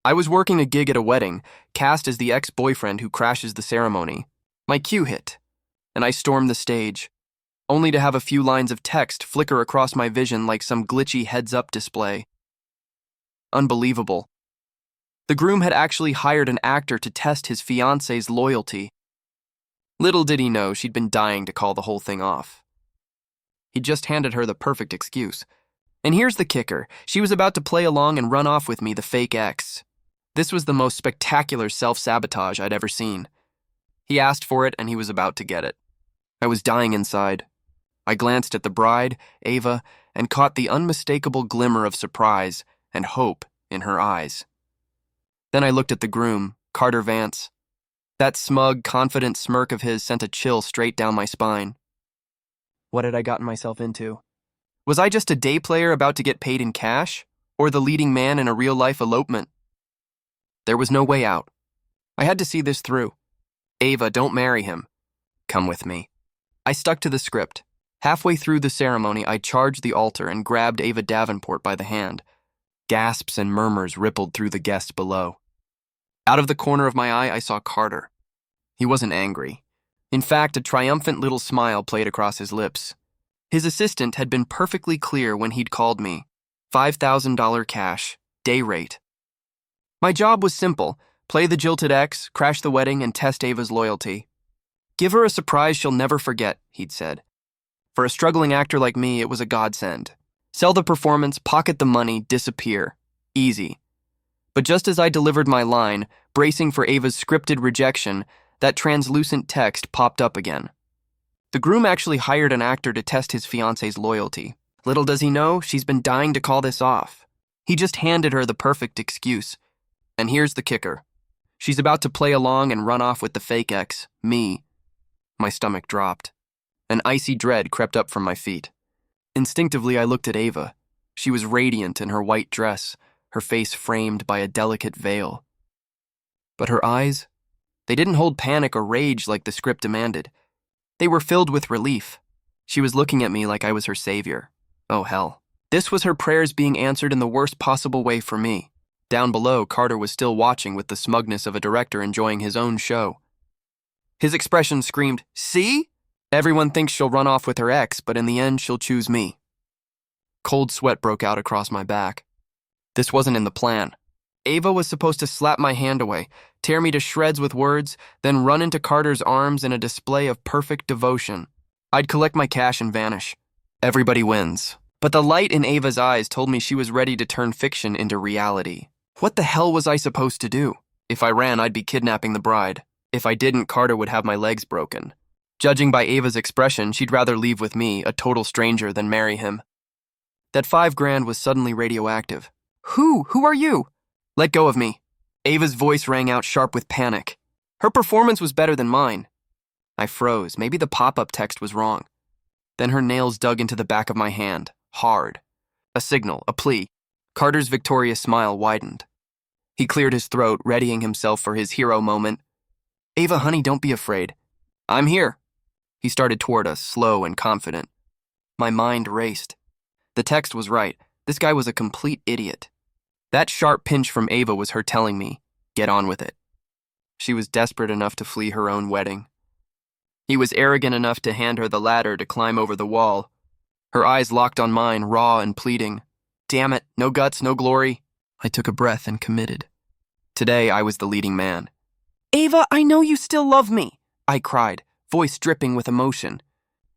I was working a gig at a wedding, cast as the ex-boyfriend who crashes the ceremony. My cue hit, and I stormed the stage, only to have a few lines of text flicker across my vision like some glitchy heads-up display. Unbelievable. The groom had actually hired an actor to test his fiancée's loyalty. Little did he know she'd been dying to call the whole thing off. He'd just handed her the perfect excuse. And here's the kicker, she was about to play along and run off with me, the fake ex. This was the most spectacular self-sabotage I'd ever seen. He asked for it and he was about to get it. I was dying inside. I glanced at the bride, Ava, and caught the unmistakable glimmer of surprise and hope in her eyes. Then I looked at the groom, Vance. That smug, confident smirk of his sent a chill straight down my spine. What had I gotten myself into? Was I just a day player about to get paid in cash, or the leading man in a real-life elopement? There was no way out. I had to see this through. Ava, don't marry him. Come with me. I stuck to the script. Halfway through the ceremony, I charged the altar and grabbed Ava Davenport by the hand. Gasps and murmurs rippled through the guests below. Out of the corner of my eye, I saw Carter. He wasn't angry. In fact, a triumphant little smile played across his lips. His assistant had been perfectly clear when he'd called me. $5,000 cash, day rate. My job was simple. Play the jilted ex, crash the wedding, and test Ava's loyalty. Give her a surprise she'll never forget, he'd said. For a struggling actor like me, it was a godsend. Sell the performance, pocket the money, disappear. Easy. But just as I delivered my line, bracing for Ava's scripted rejection, that translucent text popped up again. The groom actually hired an actor to test his fiancée's loyalty. Little does he know, she's been dying to call this off. He just handed her the perfect excuse. And here's the kicker. She's about to play along and run off with the fake ex, me. My stomach dropped. An icy dread crept up from my feet. Instinctively, I looked at Ava. She was radiant in her white dress, her face framed by a delicate veil. But her eyes? They didn't hold panic or rage like the script demanded. They were filled with relief. She was looking at me like I was her savior. Oh, hell. This was her prayers being answered in the worst possible way for me. Down below, Carter was still watching with the smugness of a director enjoying his own show. His expression screamed, "See? Everyone thinks she'll run off with her ex, but in the end, she'll choose me." Cold sweat broke out across my back. This wasn't in the plan. Ava was supposed to slap my hand away, tear me to shreds with words, then run into Carter's arms in a display of perfect devotion. I'd collect my cash and vanish. Everybody wins. But the light in Ava's eyes told me she was ready to turn fiction into reality. What the hell was I supposed to do? If I ran, I'd be kidnapping the bride. If I didn't, Carter would have my legs broken. Judging by Ava's expression, she'd rather leave with me, a total stranger, than marry him. That $5,000 was suddenly radioactive. Who are you? Let go of me. Ava's voice rang out sharp with panic. Her performance was better than mine. I froze. Maybe the pop-up text was wrong. Then her nails dug into the back of my hand, hard. A signal, a plea. Carter's victorious smile widened. He cleared his throat, readying himself for his hero moment. Ava, honey, don't be afraid. I'm here. He started toward us, slow and confident. My mind raced. The text was right. This guy was a complete idiot. That sharp pinch from Ava was her telling me, get on with it. She was desperate enough to flee her own wedding. He was arrogant enough to hand her the ladder to climb over the wall. Her eyes locked on mine, raw and pleading. Damn it, no guts, no glory. I took a breath and committed. Today, I was the leading man. Ava, I know you still love me, I cried, voice dripping with emotion.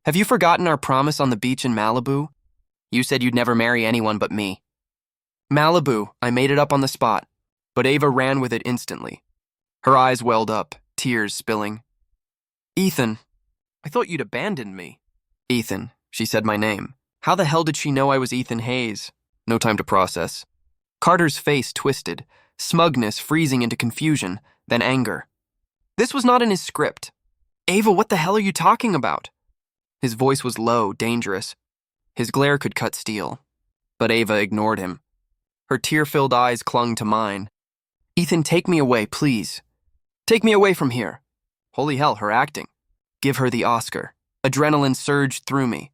Have you forgotten our promise on the beach in Malibu? You said you'd never marry anyone but me. Malibu, I made it up on the spot, but Ava ran with it instantly. Her eyes welled up, tears spilling. Ethan, I thought you'd abandoned me. Ethan, she said my name. How the hell did she know I was Ethan Hayes? No time to process. Carter's face twisted, smugness freezing into confusion, then anger. This was not in his script. Ava, what the hell are you talking about? His voice was low, dangerous. His glare could cut steel. But Ava ignored him. Her tear-filled eyes clung to mine. Ethan, take me away, please. Take me away from here. Holy hell, her acting. Give her the Oscar. Adrenaline surged through me.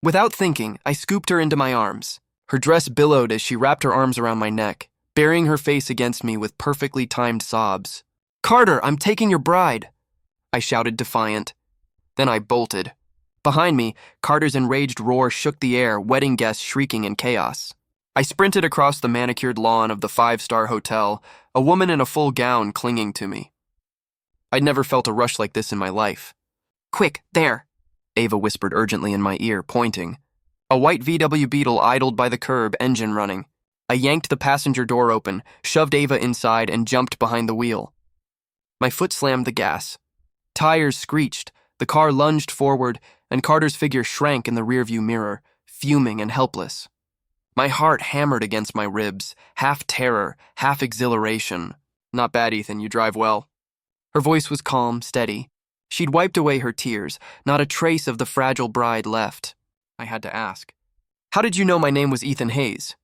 Without thinking, I scooped her into my arms. Her dress billowed as she wrapped her arms around my neck, burying her face against me with perfectly timed sobs. "Carter, I'm taking your bride," I shouted defiant. Then I bolted. Behind me, Carter's enraged roar shook the air, wedding guests shrieking in chaos. I sprinted across the manicured lawn of the five-star hotel, a woman in a full gown clinging to me. I'd never felt a rush like this in my life. "Quick, there," Ava whispered urgently in my ear, pointing. A white VW Beetle idled by the curb, engine running. I yanked the passenger door open, shoved Ava inside, and jumped behind the wheel. My foot slammed the gas. Tires screeched, the car lunged forward, and Carter's figure shrank in the rearview mirror, fuming and helpless. My heart hammered against my ribs, half terror, half exhilaration. "Not bad, Ethan, you drive well." Her voice was calm, steady. She'd wiped away her tears, not a trace of the fragile bride left. I had to ask, "How did you know my name was Ethan Hayes?"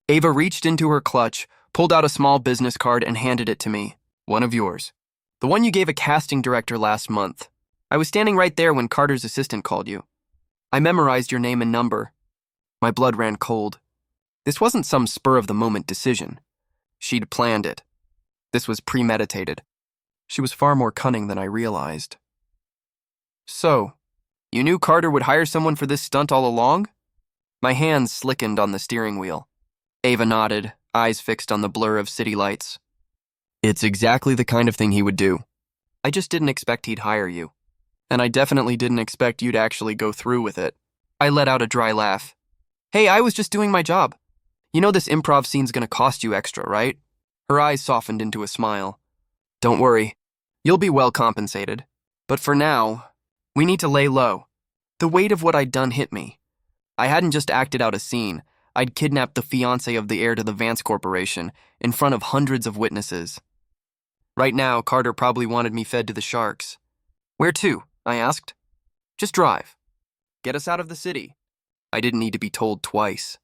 Ava reached into her clutch, pulled out a small business card, and handed it to me. "One of yours. The one you gave a casting director last month. I was standing right there when Carter's assistant called you. I memorized your name and number." My blood ran cold. This wasn't some spur-of-the-moment decision. She'd planned it. This was premeditated. She was far more cunning than I realized. "So, you knew Carter would hire someone for this stunt all along?" My hands slickened on the steering wheel. Ava nodded, eyes fixed on the blur of city lights. "It's exactly the kind of thing he would do. I just didn't expect he'd hire you. And I definitely didn't expect you to actually go through with it." I let out a dry laugh. "Hey, I was just doing my job. You know this improv scene's gonna cost you extra, right?" Her eyes softened into a smile. "Don't worry. You'll be well compensated. But for now, we need to lay low." The weight of what I'd done hit me. I hadn't just acted out a scene. I'd kidnapped the fiancée of the heir to the Vance Corporation in front of hundreds of witnesses. Right now, Carter probably wanted me fed to the sharks. "Where to?" I asked. "Just drive. Get us out of the city." I didn't need to be told twice.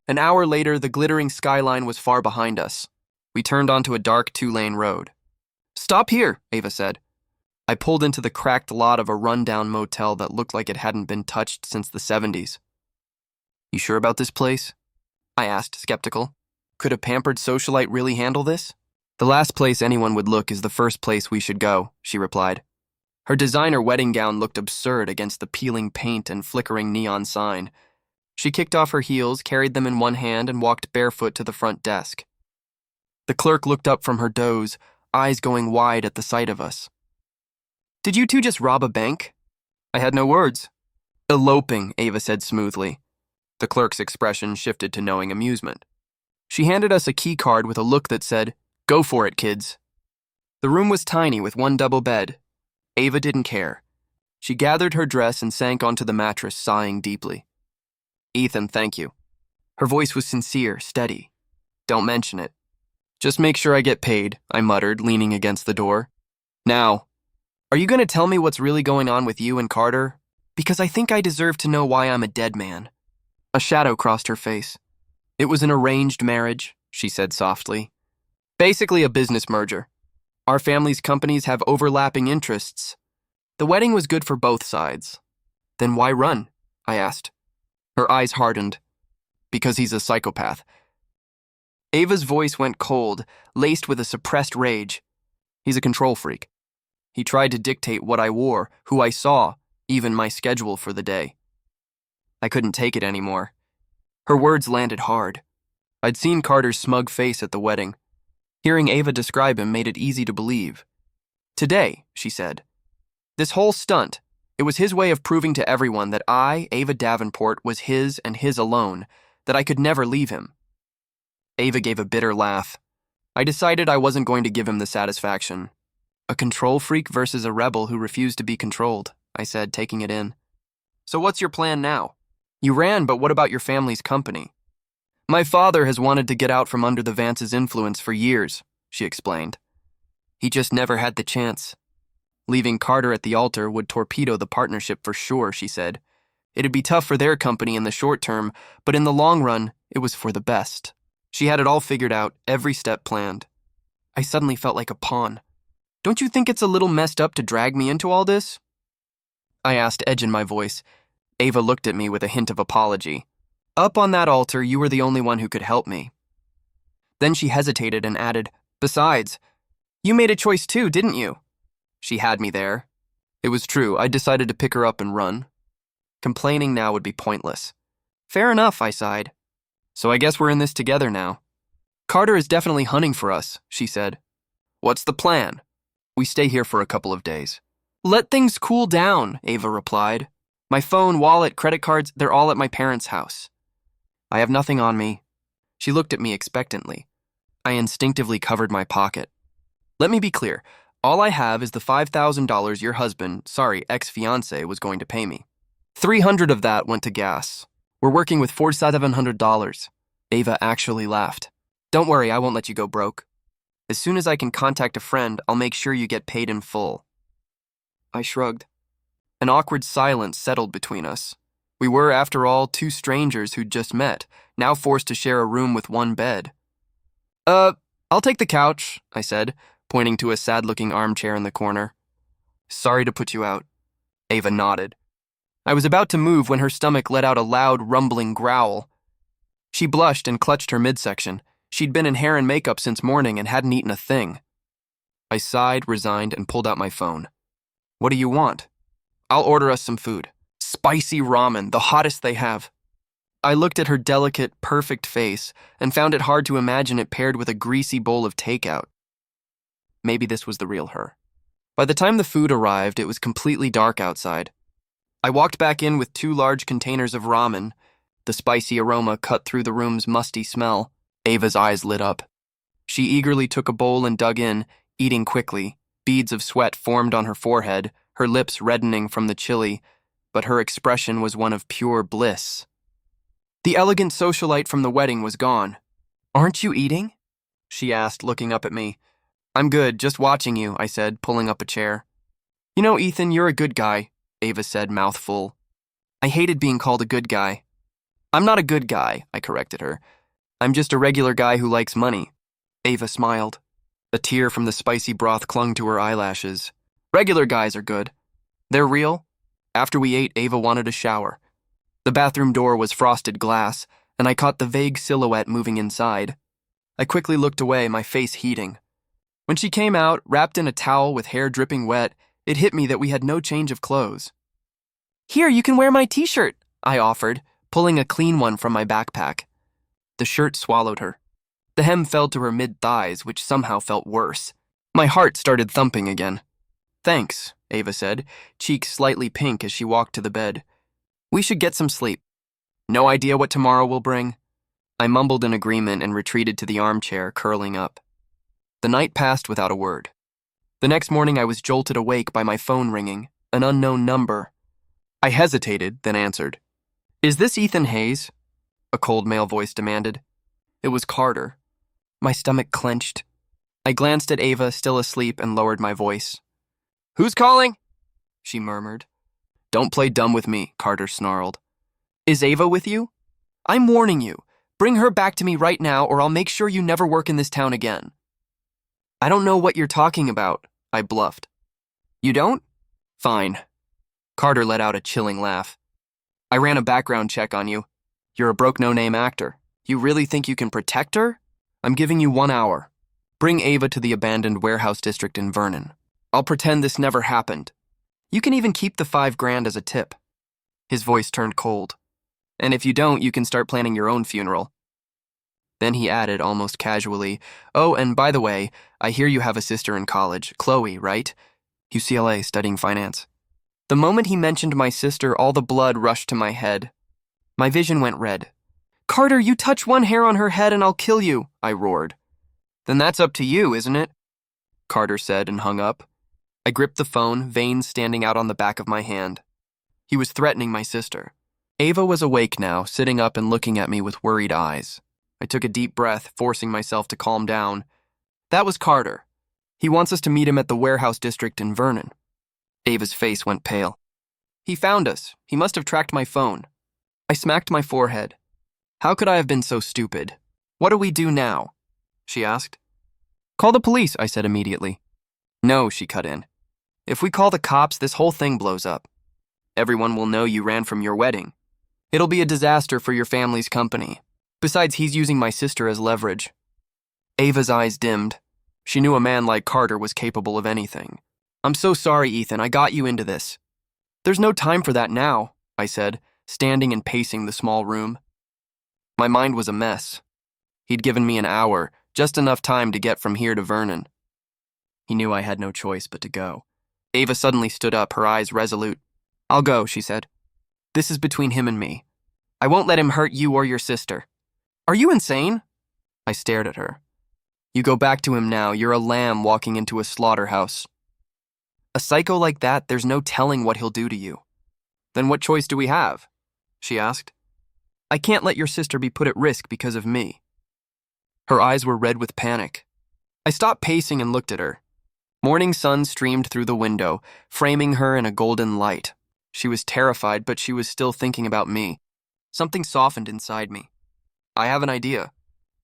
An hour later, the glittering skyline was far behind us. We turned onto a dark two-lane road. "Stop here," Ava said. I pulled into the cracked lot of a rundown motel that looked like it hadn't been touched since the 70s. "You sure about this place?" I asked, skeptical. Could a pampered socialite really handle this? "The last place anyone would look is the first place we should go," she replied. Her designer wedding gown looked absurd against the peeling paint and flickering neon sign. She kicked off her heels, carried them in one hand, and walked barefoot to the front desk. The clerk looked up from her doze, eyes going wide at the sight of us. "Did you two just rob a bank?" I had no words. "Eloping," Ava said smoothly. The clerk's expression shifted to knowing amusement. She handed us a key card with a look that said, "Go for it, kids." The room was tiny with one double bed. Ava didn't care. She gathered her dress and sank onto the mattress, sighing deeply. "Ethan, thank you." Her voice was sincere, steady. "Don't mention it. Just make sure I get paid," I muttered, leaning against the door. "Now, are you going to tell me what's really going on with you and Carter? Because I think I deserve to know why I'm a dead man." A shadow crossed her face. "It was an arranged marriage," she said softly. "Basically a business merger. Our family's companies have overlapping interests. The wedding was good for both sides." "Then why run?" I asked. Her eyes hardened. "Because he's a psychopath." Ava's voice went cold, laced with a suppressed rage. "He's a control freak. He tried to dictate what I wore, who I saw, even my schedule for the day." I couldn't take it anymore. Her words landed hard. I'd seen Carter's smug face at the wedding. Hearing Ava describe him made it easy to believe. "Today," she said. "This whole stunt, it was his way of proving to everyone that I, Ava Davenport, was his and his alone, that I could never leave him." Ava gave a bitter laugh. I decided I wasn't going to give him the satisfaction. "A control freak versus a rebel who refused to be controlled," I said, taking it in. "So what's your plan now? You ran, but what about your family's company?" "My father has wanted to get out from under the Vance's influence for years," she explained. "He just never had the chance. Leaving Carter at the altar would torpedo the partnership for sure," she said. "It'd be tough for their company in the short term, but in the long run, it was for the best." She had it all figured out, every step planned. I suddenly felt like a pawn. "Don't you think it's a little messed up to drag me into all this?" I asked, edge in my voice. Ava looked at me with a hint of apology. "Up on that altar, you were the only one who could help me." Then she hesitated and added, "Besides, you made a choice too, didn't you?" She had me there. It was true, I decided to pick her up and run. Complaining now would be pointless. "Fair enough," I sighed. "So I guess we're in this together now." "Carter is definitely hunting for us," she said. "What's the plan?" "We stay here for a couple of days." "Let things cool down," Ava replied. "My phone, wallet, credit cards, they're all at my parents' house." "I have nothing on me." She looked at me expectantly. I instinctively covered my pocket. "Let me be clear. All I have is the $5,000 your husband, ex-fiancé, was going to pay me. 300 of that went to gas. We're working with $4,700. Ava actually laughed. "Don't worry, I won't let you go broke. As soon as I can contact a friend, I'll make sure you get paid in full." I shrugged. An awkward silence settled between us. We were, after all, two strangers who'd just met, now forced to share a room with one bed. I'll take the couch," I said, pointing to a sad-looking armchair in the corner. "Sorry to put you out." Ava nodded. I was about to move when her stomach let out a loud, rumbling growl. She blushed and clutched her midsection. She'd been in hair and makeup since morning and hadn't eaten a thing. I sighed, resigned, and pulled out my phone. "What do you want?" "I'll order us some food. Spicy ramen, the hottest they have." I looked at her delicate, perfect face and found it hard to imagine it paired with a greasy bowl of takeout. Maybe this was the real her. By the time the food arrived, it was completely dark outside. I walked back in with 2 large containers of ramen. The spicy aroma cut through the room's musty smell. Ava's eyes lit up. She eagerly took a bowl and dug in, eating quickly. Beads of sweat formed on her forehead, her lips reddening from the chili, but her expression was one of pure bliss. The elegant socialite from the wedding was gone. "Aren't you eating?" she asked, looking up at me. "I'm good, just watching you," I said, pulling up a chair. "You know, Ethan, you're a good guy," Ava said, mouth full. I hated being called a good guy. "I'm not a good guy," I corrected her. "I'm just a regular guy who likes money." Ava smiled. A tear from the spicy broth clung to her eyelashes. "Regular guys are good. They're real." After we ate, Ava wanted a shower. The bathroom door was frosted glass, and I caught the vague silhouette moving inside. I quickly looked away, my face heating. When she came out, wrapped in a towel with hair dripping wet, it hit me that we had no change of clothes. "Here, you can wear my t-shirt," I offered, pulling a clean one from my backpack. The shirt swallowed her. The hem fell to her mid-thighs, which somehow felt worse. My heart started thumping again. "Thanks," Ava said, cheeks slightly pink as she walked to the bed. "We should get some sleep." "No idea what tomorrow will bring." I mumbled in agreement and retreated to the armchair, curling up. The night passed without a word. The next morning I was jolted awake by my phone ringing, an unknown number. I hesitated, then answered. "Is this Ethan Hayes?" a cold male voice demanded. It was Carter. My stomach clenched. I glanced at Ava, still asleep, and lowered my voice. "Who's calling?" she murmured. "Don't play dumb with me," Carter snarled. "Is Ava with you?" "I'm warning you. Bring her back to me right now, or I'll make sure you never work in this town again." "I don't know what you're talking about," I bluffed. "You don't? Fine." Carter let out a chilling laugh. "I ran a background check on you. You're a broke no-name actor. You really think you can protect her? I'm giving you 1 hour. Bring Ava to the abandoned warehouse district in Vernon. I'll pretend this never happened. You can even keep the $5,000 as a tip." His voice turned cold. "And if you don't, you can start planning your own funeral." Then he added, almost casually, "Oh, and by the way, I hear you have a sister in college, Chloe, right? UCLA, studying finance." The moment he mentioned my sister, all the blood rushed to my head. My vision went red. "Carter, you touch one hair on her head and I'll kill you," I roared. "Then that's up to you, isn't it?" Carter said and hung up. I gripped the phone, veins standing out on the back of my hand. He was threatening my sister. Ava was awake now, sitting up and looking at me with worried eyes. I took a deep breath, forcing myself to calm down. "That was Carter. He wants us to meet him at the warehouse district in Vernon." Ava's face went pale. "He found us. He must have tracked my phone." I smacked my forehead. How could I have been so stupid? "What do we do now?" she asked. "Call the police," I said immediately. "No," she cut in. "If we call the cops, this whole thing blows up. Everyone will know you ran from your wedding. It'll be a disaster for your family's company. Besides, he's using my sister as leverage." Ava's eyes dimmed. She knew a man like Carter was capable of anything. "I'm so sorry, Ethan, I got you into this." "There's no time for that now," I said, standing and pacing the small room. My mind was a mess. He'd given me an hour, just enough time to get from here to Vernon. He knew I had no choice but to go. Ava suddenly stood up, her eyes resolute. "I'll go," she said. "This is between him and me. I won't let him hurt you or your sister." "Are you insane?" I stared at her. "You go back to him now. You're a lamb walking into a slaughterhouse. A psycho like that, there's no telling what he'll do to you." "Then what choice do we have?" she asked. "I can't let your sister be put at risk because of me." Her eyes were red with panic. I stopped pacing and looked at her. Morning sun streamed through the window, framing her in a golden light. She was terrified, but she was still thinking about me. Something softened inside me. "I have an idea."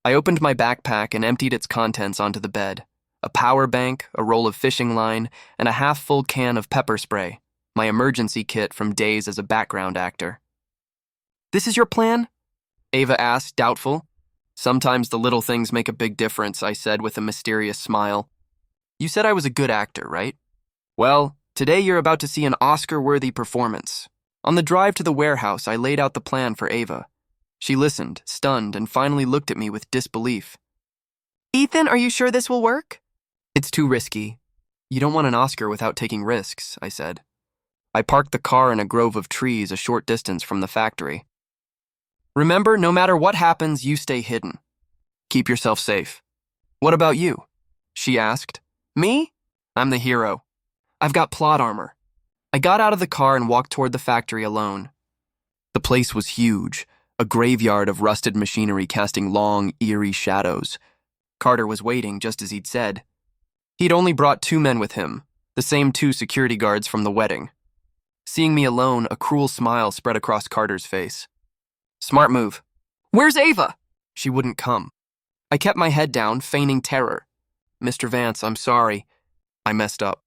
I opened my backpack and emptied its contents onto the bed. A power bank, a roll of fishing line, and a half-full can of pepper spray, my emergency kit from days as a background actor. "This is your plan?" Ava asked, doubtful. "Sometimes the little things make a big difference," I said with a mysterious smile. "You said I was a good actor, right? Well, today you're about to see an Oscar-worthy performance." On the drive to the warehouse, I laid out the plan for Ava. She listened, stunned, and finally looked at me with disbelief. "Ethan, are you sure this will work?" "It's too risky. You don't want an Oscar without taking risks," I said. I parked the car in a grove of trees a short distance from the factory. "Remember, no matter what happens, you stay hidden. Keep yourself safe." "What about you?" she asked. "Me? I'm the hero. I've got plot armor." I got out of the car and walked toward the factory alone. The place was huge, a graveyard of rusted machinery casting long, eerie shadows. Carter was waiting, just as he'd said. He'd only brought 2 men with him, the same 2 security guards from the wedding. Seeing me alone, a cruel smile spread across Carter's face. "Smart move." "Where's Ava?" She wouldn't come. I kept my head down, feigning terror. "Mr. Vance, I'm sorry. I messed up.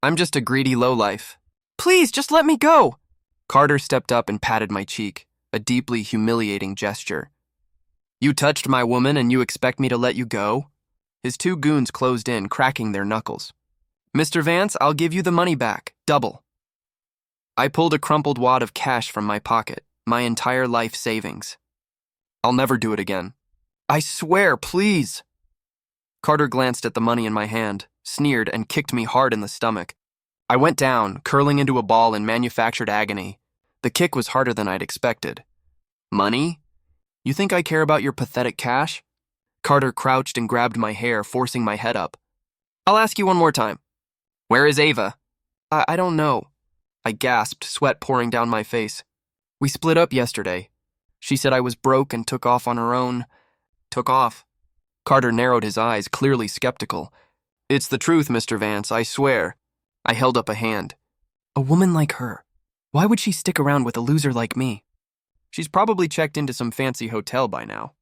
I'm just a greedy lowlife. Please, just let me go." Carter stepped up and patted my cheek, a deeply humiliating gesture. "You touched my woman and you expect me to let you go?" His 2 goons closed in, cracking their knuckles. "Mr. Vance, I'll give you the money back, double." I pulled a crumpled wad of cash from my pocket, my entire life savings. "I'll never do it again." "I swear, please." Carter glanced at the money in my hand, sneered, and kicked me hard in the stomach. I went down, curling into a ball in manufactured agony. The kick was harder than I'd expected. "Money? You think I care about your pathetic cash?" Carter crouched and grabbed my hair, forcing my head up. "I'll ask you one more time. Where is Ava?" I don't know." I gasped, sweat pouring down my face. "We split up yesterday. She said I was broke and took off on her own." "Took off?" Carter narrowed his eyes, clearly skeptical. "It's the truth, Mr. Vance, I swear." I held up a hand. "A woman like her. Why would she stick around with a loser like me? She's probably checked into some fancy hotel by now."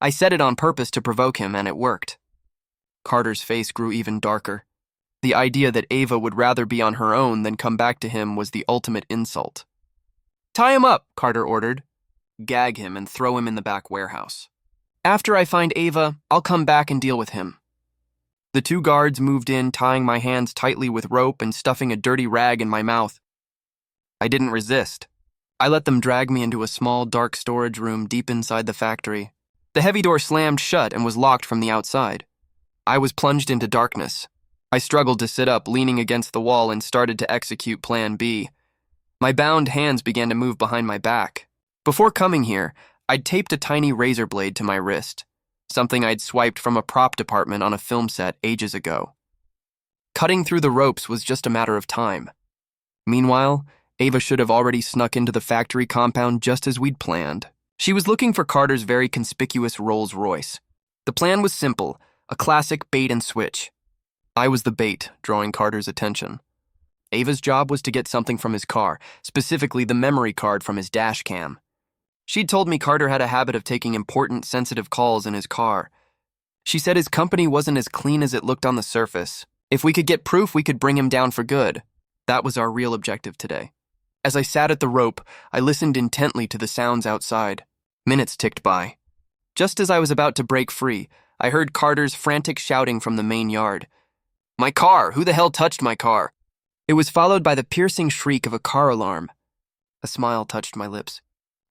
I said it on purpose to provoke him, and it worked. Carter's face grew even darker. The idea that Ava would rather be on her own than come back to him was the ultimate insult. "Tie him up," Carter ordered. "Gag him and throw him in the back warehouse. After I find Ava, I'll come back and deal with him." The 2 guards moved in, tying my hands tightly with rope and stuffing a dirty rag in my mouth. I didn't resist. I let them drag me into a small, dark storage room deep inside the factory. The heavy door slammed shut and was locked from the outside. I was plunged into darkness. I struggled to sit up, leaning against the wall, and started to execute Plan B. My bound hands began to move behind my back. Before coming here, I'd taped a tiny razor blade to my wrist, something I'd swiped from a prop department on a film set ages ago. Cutting through the ropes was just a matter of time. Meanwhile, Ava should have already snuck into the factory compound just as we'd planned. She was looking for Carter's very conspicuous Rolls Royce. The plan was simple, a classic bait and switch. I was the bait, drawing Carter's attention. Ava's job was to get something from his car, specifically the memory card from his dash cam. She'd told me Carter had a habit of taking important, sensitive calls in his car. She said his company wasn't as clean as it looked on the surface. If we could get proof, we could bring him down for good. That was our real objective today. As I sat at the rope, I listened intently to the sounds outside. Minutes ticked by. Just as I was about to break free, I heard Carter's frantic shouting from the main yard. "My car! Who the hell touched my car?" It was followed by the piercing shriek of a car alarm. A smile touched my lips.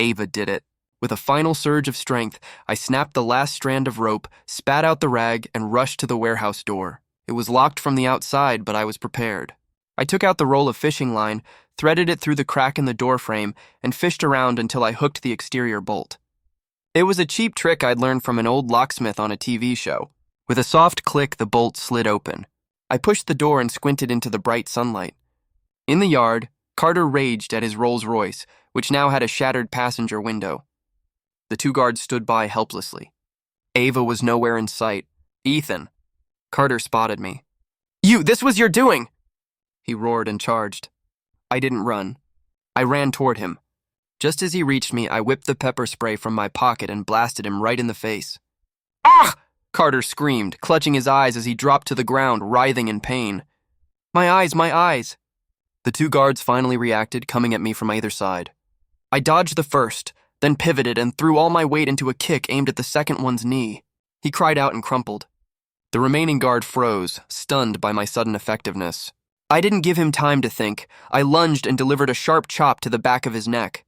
Ava did it. With a final surge of strength, I snapped the last strand of rope, spat out the rag, and rushed to the warehouse door. It was locked from the outside, but I was prepared. I took out the roll of fishing line, threaded it through the crack in the door frame, and fished around until I hooked the exterior bolt. It was a cheap trick I'd learned from an old locksmith on a TV show. With a soft click, the bolt slid open. I pushed the door and squinted into the bright sunlight. In the yard, Carter raged at his Rolls-Royce, which now had a shattered passenger window. The two guards stood by helplessly. Ava was nowhere in sight. "Ethan." Carter spotted me. This was your doing!" He roared and charged. I didn't run. I ran toward him. Just as he reached me, I whipped the pepper spray from my pocket and blasted him right in the face. "Ah!" Carter screamed, clutching his eyes as he dropped to the ground, writhing in pain. My eyes! The two guards finally reacted, coming at me from either side. I dodged the first, then pivoted and threw all my weight into a kick aimed at the second one's knee. He cried out and crumpled. The remaining guard froze, stunned by my sudden effectiveness. I didn't give him time to think. I lunged and delivered a sharp chop to the back of his neck.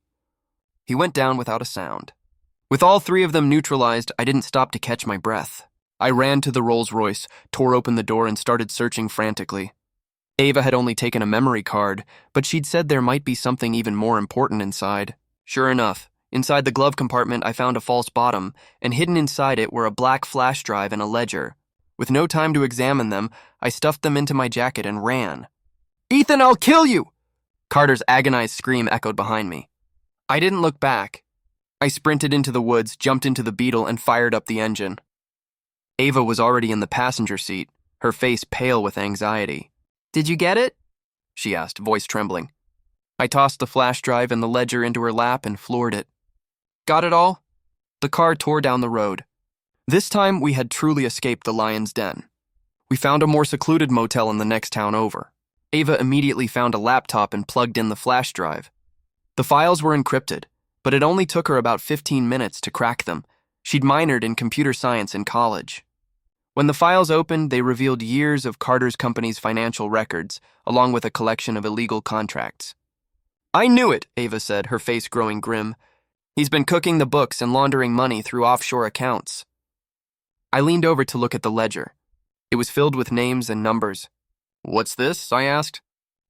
He went down without a sound. With all three of them neutralized, I didn't stop to catch my breath. I ran to the Rolls-Royce, tore open the door, and started searching frantically. Ava had only taken a memory card, but she'd said there might be something even more important inside. Sure enough, inside the glove compartment I found a false bottom, and hidden inside it were a black flash drive and a ledger. With no time to examine them, I stuffed them into my jacket and ran. "Ethan, I'll kill you!" Carter's agonized scream echoed behind me. I didn't look back. I sprinted into the woods, jumped into the Beetle, and fired up the engine. Ava was already in the passenger seat, her face pale with anxiety. "Did you get it?" she asked, voice trembling. I tossed the flash drive and the ledger into her lap and floored it. "Got it all?" The car tore down the road. This time, we had truly escaped the lion's den. We found a more secluded motel in the next town over. Ava immediately found a laptop and plugged in the flash drive. The files were encrypted, but it only took her about 15 minutes to crack them. She'd minored in computer science in college. When the files opened, they revealed years of Carter's company's financial records, along with a collection of illegal contracts. "I knew it," Ava said, her face growing grim. "He's been cooking the books and laundering money through offshore accounts." I leaned over to look at the ledger. It was filled with names and numbers. "What's this?" I asked.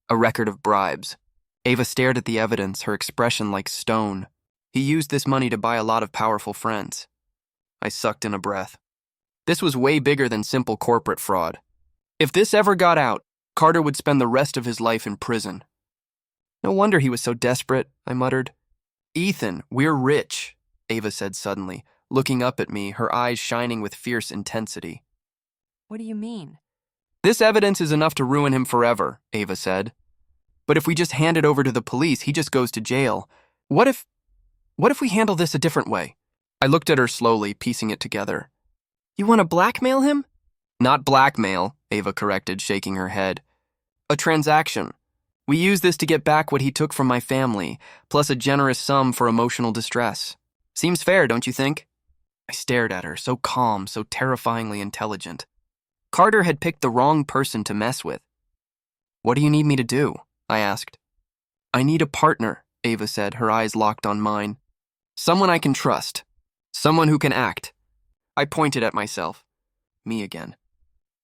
"A record of bribes." Ava stared at the evidence, her expression like stone. "He used this money to buy a lot of powerful friends." I sucked in a breath. This was way bigger than simple corporate fraud. If this ever got out, Carter would spend the rest of his life in prison. "No wonder he was so desperate," I muttered. "Ethan, we're rich," Ava said suddenly, looking up at me, her eyes shining with fierce intensity. "What do you mean?" "This evidence is enough to ruin him forever," Ava said. "But if we just hand it over to the police, he just goes to jail. What if we handle this a different way?" I looked at her slowly, piecing it together. "You want to blackmail him?" "Not blackmail," Ava corrected, shaking her head. "A transaction. We use this to get back what he took from my family, plus a generous sum for emotional distress. Seems fair, don't you think?" I stared at her, so calm, so terrifyingly intelligent. Carter had picked the wrong person to mess with. "What do you need me to do?" I asked. "I need a partner," Ava said, her eyes locked on mine. "Someone I can trust. Someone who can act." I pointed at myself. Me again.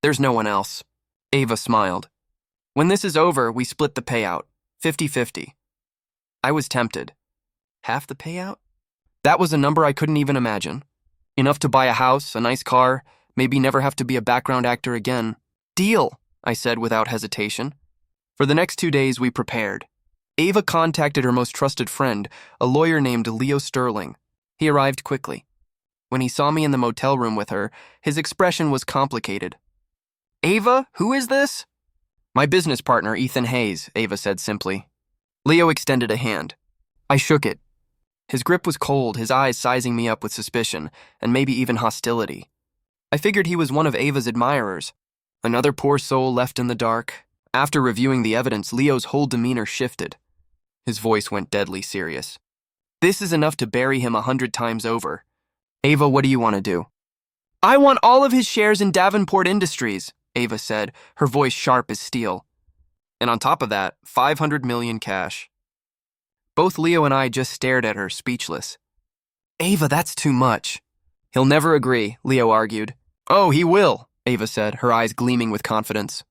"There's no one else." Ava smiled. "When this is over, we split the payout. 50-50. I was tempted. Half the payout? That was a number I couldn't even imagine. Enough to buy a house, a nice car, maybe never have to be a background actor again. "Deal," I said without hesitation. For the next 2 days, we prepared. Ava contacted her most trusted friend, a lawyer named Leo Sterling. He arrived quickly. When he saw me in the motel room with her, his expression was complicated. "Ava, who is this?" "My business partner, Ethan Hayes," Ava said simply. Leo extended a hand. I shook it. His grip was cold, his eyes sizing me up with suspicion, and maybe even hostility. I figured he was one of Ava's admirers. Another poor soul left in the dark. After reviewing the evidence, Leo's whole demeanor shifted. His voice went deadly serious. "This is enough to bury him 100 times over. Ava, what do you want to do?" I want all of his shares in Davenport Industries, Ava said, her voice sharp as steel. And on top of that, 500 million cash. Both Leo and I just stared at her, speechless. Ava, that's too much. He'll never agree, Leo argued. Oh, he will, Ava said, her eyes gleaming with confidence.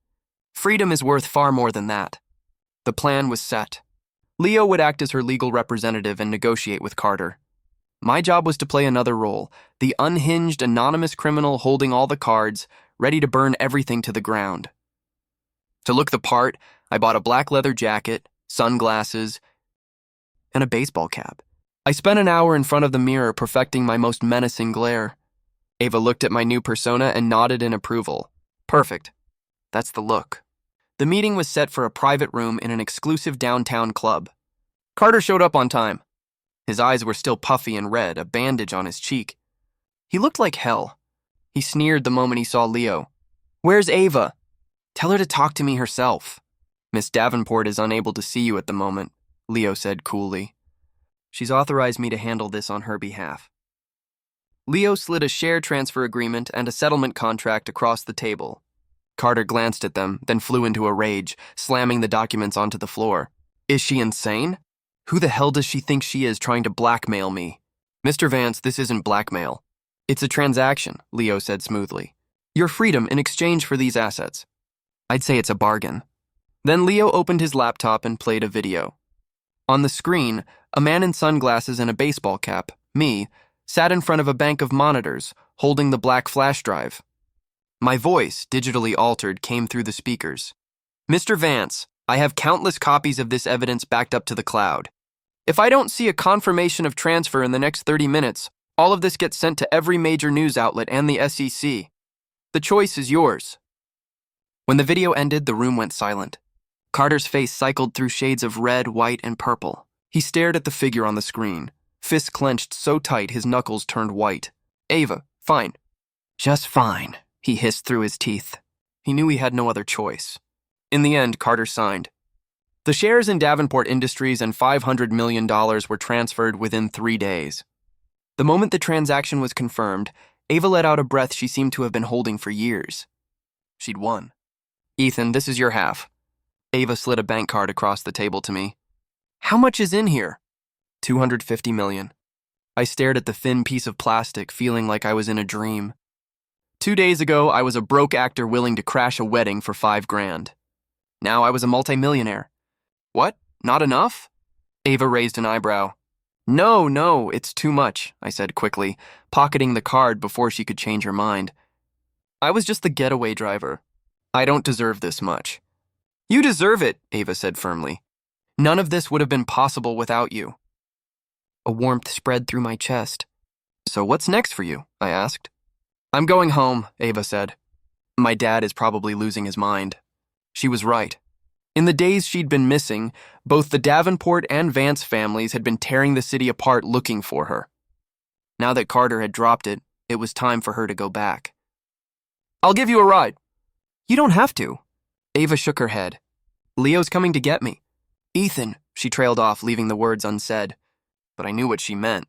Freedom is worth far more than that. The plan was set. Leo would act as her legal representative and negotiate with Carter. My job was to play another role, the unhinged, anonymous criminal holding all the cards, ready to burn everything to the ground. To look the part, I bought a black leather jacket, sunglasses, and a baseball cap. I spent an hour in front of the mirror perfecting my most menacing glare. Ava looked at my new persona and nodded in approval. Perfect. That's the look. The meeting was set for a private room in an exclusive downtown club. Carter showed up on time. His eyes were still puffy and red, a bandage on his cheek. He looked like hell. He sneered the moment he saw Leo. Where's Ava? Tell her to talk to me herself. Miss Davenport is unable to see you at the moment, Leo said coolly. She's authorized me to handle this on her behalf. Leo slid a share transfer agreement and a settlement contract across the table. Carter glanced at them, then flew into a rage, slamming the documents onto the floor. Is she insane? Who the hell does she think she is trying to blackmail me? Mr. Vance, this isn't blackmail. It's a transaction, Leo said smoothly. Your freedom in exchange for these assets. I'd say it's a bargain. Then Leo opened his laptop and played a video. On the screen, a man in sunglasses and a baseball cap, me, sat in front of a bank of monitors, holding the black flash drive. My voice, digitally altered, came through the speakers. Mr. Vance, I have countless copies of this evidence backed up to the cloud. If I don't see a confirmation of transfer in the next 30 minutes, all of this gets sent to every major news outlet and the SEC. The choice is yours. When the video ended, the room went silent. Carter's face cycled through shades of red, white, and purple. He stared at the figure on the screen, fists clenched so tight his knuckles turned white. Ava, fine. Just fine, he hissed through his teeth. He knew he had no other choice. In the end, Carter signed. The shares in Davenport Industries and $500 million were transferred within 3 days. The moment the transaction was confirmed, Ava let out a breath she seemed to have been holding for years. She'd won. Ethan, this is your half. Ava slid a bank card across the table to me. How much is in here? $250 million. I stared at the thin piece of plastic, feeling like I was in a dream. 2 days ago, I was a broke actor willing to crash a wedding for $5,000. Now I was a multimillionaire. What? Not enough? Ava raised an eyebrow. No, it's too much, I said quickly, pocketing the card before she could change her mind. I was just the getaway driver. I don't deserve this much. You deserve it, Ava said firmly. None of this would have been possible without you. A warmth spread through my chest. So what's next for you? I asked. I'm going home, Ava said. My dad is probably losing his mind. She was right. In the days she'd been missing, both the Davenport and Vance families had been tearing the city apart looking for her. Now that Carter had dropped it, it was time for her to go back. I'll give you a ride. You don't have to. Ava shook her head. Leo's coming to get me. Ethan, she trailed off, leaving the words unsaid. But I knew what she meant.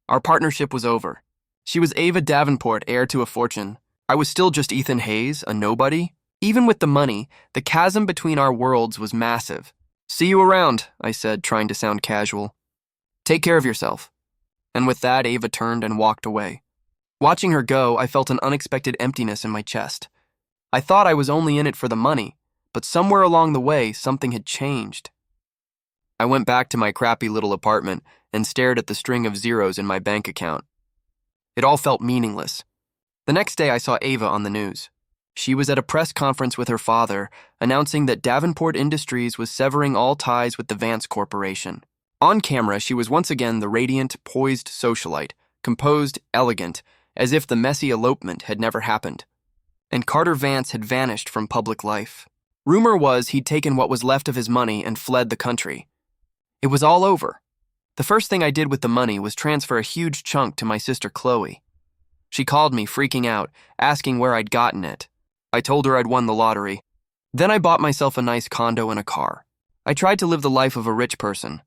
Our partnership was over. She was Ava Davenport, heir to a fortune. I was still just Ethan Hayes, a nobody. Even with the money, the chasm between our worlds was massive. See you around, I said, trying to sound casual. Take care of yourself. And with that, Ava turned and walked away. Watching her go, I felt an unexpected emptiness in my chest. I thought I was only in it for the money, but somewhere along the way, something had changed. I went back to my crappy little apartment and stared at the string of zeros in my bank account. It all felt meaningless. The next day, I saw Ava on the news. She was at a press conference with her father, announcing that Davenport Industries was severing all ties with the Vance Corporation. On camera, she was once again the radiant, poised socialite, composed, elegant, as if the messy elopement had never happened. And Carter Vance had vanished from public life. Rumor was he'd taken what was left of his money and fled the country. It was all over. The first thing I did with the money was transfer a huge chunk to my sister Chloe. She called me, freaking out, asking where I'd gotten it. I told her I'd won the lottery. Then I bought myself a nice condo and a car. I tried to live the life of a rich person.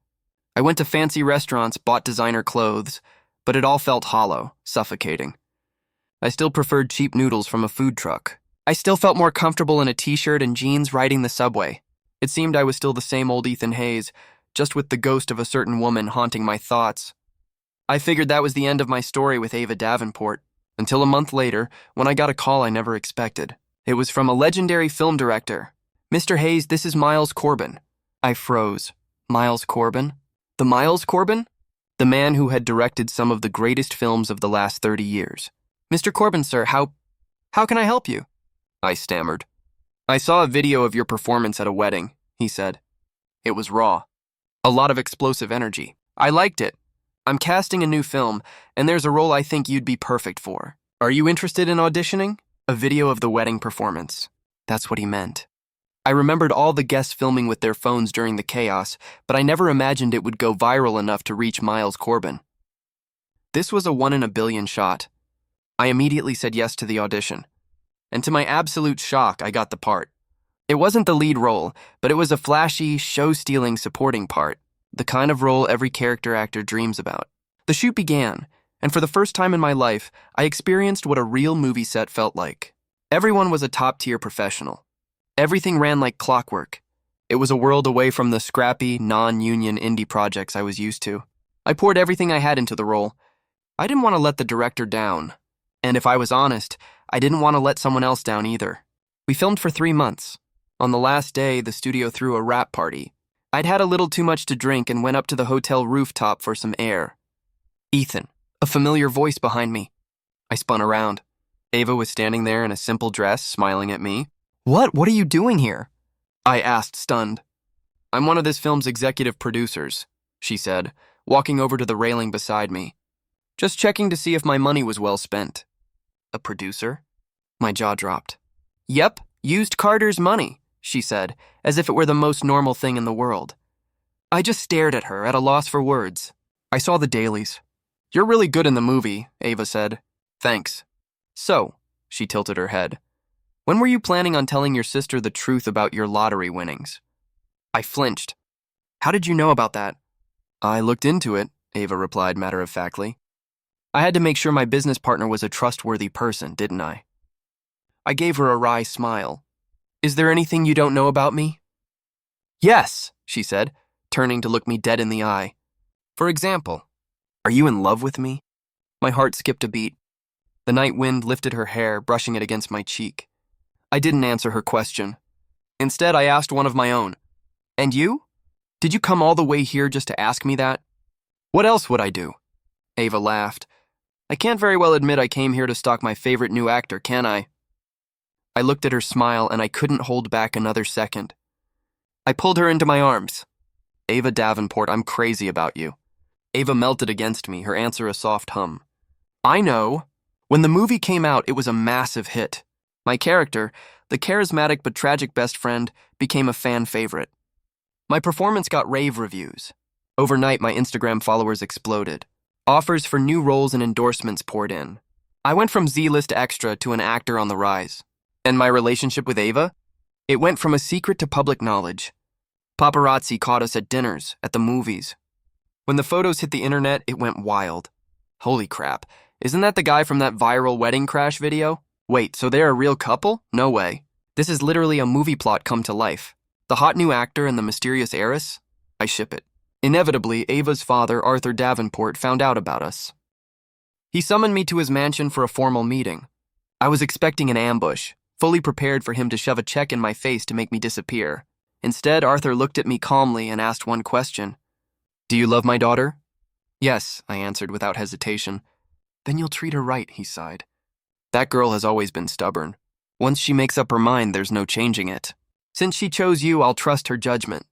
I went to fancy restaurants, bought designer clothes, but it all felt hollow, suffocating. I still preferred cheap noodles from a food truck. I still felt more comfortable in a t-shirt and jeans riding the subway. It seemed I was still the same old Ethan Hayes, just with the ghost of a certain woman haunting my thoughts. I figured that was the end of my story with Ava Davenport, until a month later, when I got a call I never expected. It was from a legendary film director. "Mr. Hayes, this is Miles Corbin." I froze. Miles Corbin? The Miles Corbin? The man who had directed some of the greatest films of the last 30 years. "Mr. Corbin, sir, how can I help you?" I stammered. "I saw a video of your performance at a wedding," he said. It was raw. A lot of explosive energy. I liked it. "I'm casting a new film, and there's a role I think you'd be perfect for. Are you interested in auditioning?" A video of the wedding performance. That's what he meant. I remembered all the guests filming with their phones during the chaos, but I never imagined it would go viral enough to reach Miles Corbin. This was a 1 in a billion shot. I immediately said yes to the audition. And to my absolute shock, I got the part. It wasn't the lead role, but it was a flashy, show-stealing supporting part, the kind of role every character actor dreams about. The shoot began, and for the first time in my life, I experienced what a real movie set felt like. Everyone was a top-tier professional. Everything ran like clockwork. It was a world away from the scrappy, non-union indie projects I was used to. I poured everything I had into the role. I didn't want to let the director down. And if I was honest, I didn't want to let someone else down either. We filmed for 3 months. On the last day, the studio threw a wrap party. I'd had a little too much to drink and went up to the hotel rooftop for some air. "Ethan," a familiar voice behind me. I spun around. Ava was standing there in a simple dress, smiling at me. What are you doing here?" I asked, stunned. "I'm one of this film's executive producers," she said, walking over to the railing beside me. "Just checking to see if my money was well spent." "A producer?" My jaw dropped. "Yep, used Carter's money," she said, as if it were the most normal thing in the world. I just stared at her, at a loss for words. I saw the dailies. "You're really good in the movie," Ava said. "Thanks." "So," she tilted her head, "when were you planning on telling your sister the truth about your lottery winnings?" I flinched. "How did you know about that?" "I looked into it," Ava replied matter-of-factly. I had to make sure my business partner was a trustworthy person, didn't I? I gave her a wry smile. "Is there anything you don't know about me?" "Yes," she said, turning to look me dead in the eye. "For example, are you in love with me?" My heart skipped a beat. The night wind lifted her hair, brushing it against my cheek. I didn't answer her question. Instead, I asked one of my own. "And you? Did you come all the way here just to ask me that?" "What else would I do?" Ava laughed. "I can't very well admit I came here to stalk my favorite new actor, can I?" I looked at her smile and I couldn't hold back another second. I pulled her into my arms. "Ava Davenport, I'm crazy about you." Ava melted against me, her answer a soft hum. "I know. When the movie came out, it was a massive hit. My character, the charismatic but tragic best friend, became a fan favorite. My performance got rave reviews. Overnight, my Instagram followers exploded. Offers for new roles and endorsements poured in. I went from Z-list extra to an actor on the rise. And my relationship with Ava? It went from a secret to public knowledge. Paparazzi caught us at dinners, at the movies. When the photos hit the internet, it went wild. Holy crap, isn't that the guy from that viral wedding crash video? Wait, so they're a real couple? No way. This is literally a movie plot come to life. The hot new actor and the mysterious heiress? I ship it. Inevitably, Ava's father, Arthur Davenport, found out about us. He summoned me to his mansion for a formal meeting. I was expecting an ambush, fully prepared for him to shove a check in my face to make me disappear. Instead, Arthur looked at me calmly and asked one question. "Do you love my daughter?" "Yes," I answered without hesitation. "Then you'll treat her right," he sighed. "That girl has always been stubborn. Once she makes up her mind, there's no changing it. Since she chose you, I'll trust her judgment."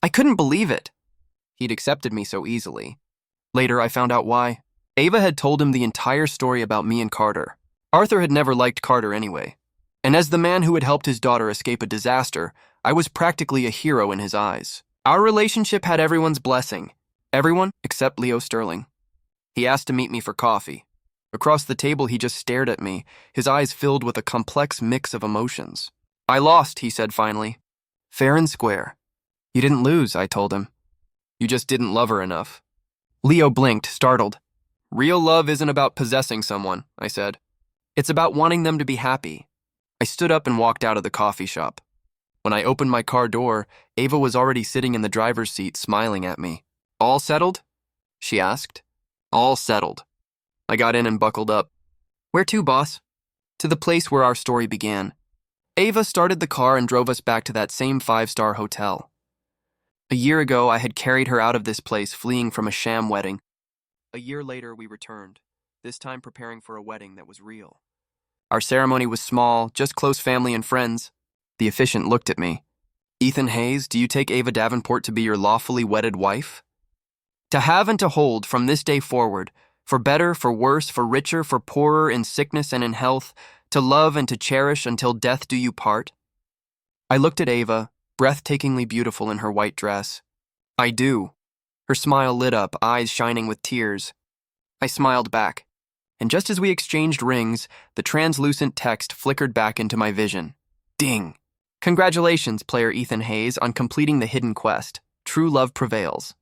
I couldn't believe it. He'd accepted me so easily. Later, I found out why. Ava had told him the entire story about me and Carter. Arthur had never liked Carter anyway. And as the man who had helped his daughter escape a disaster, I was practically a hero in his eyes. Our relationship had everyone's blessing. Everyone except Leo Sterling. He asked to meet me for coffee. Across the table, he just stared at me, his eyes filled with a complex mix of emotions. "I lost," he said finally. "Fair and square." "You didn't lose," I told him. "You just didn't love her enough." Leo blinked, startled. "Real love isn't about possessing someone," I said. It's about wanting them to be happy. I stood up and walked out of the coffee shop. When I opened my car door, Ava was already sitting in the driver's seat smiling at me. All settled? She asked. All settled. I got in and buckled up. Where to, boss? To the place where our story began. Ava started the car and drove us back to that same 5-star hotel. A year ago, I had carried her out of this place fleeing from a sham wedding. A year later, we returned, this time preparing for a wedding that was real. Our ceremony was small, just close family and friends. The officiant looked at me. Ethan Hayes, do you take Ava Davenport to be your lawfully wedded wife? To have and to hold from this day forward, for better, for worse, for richer, for poorer, in sickness and in health, to love and to cherish until death do you part? I looked at Ava, breathtakingly beautiful in her white dress. I do. Her smile lit up, eyes shining with tears. I smiled back, and just as we exchanged rings, the translucent text flickered back into my vision. Ding! Congratulations, player Ethan Hayes, on completing the hidden quest. True love prevails.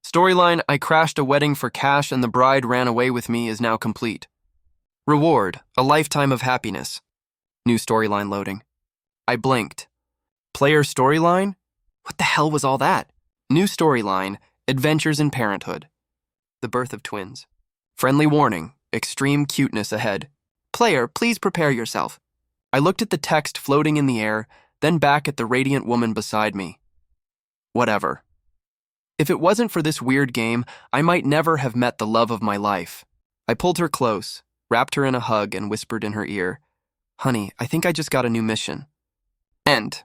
Storyline, I crashed a wedding for cash and the bride ran away with me is now complete. Reward, a lifetime of happiness. New storyline loading. I blinked. Player storyline? What the hell was all that? New storyline, adventures in parenthood. The birth of twins. Friendly warning, extreme cuteness ahead. Player, please prepare yourself. I looked at the text floating in the air, then back at the radiant woman beside me. Whatever. If it wasn't for this weird game, I might never have met the love of my life. I pulled her close, wrapped her in a hug, and whispered in her ear, Honey, I think I just got a new mission. End.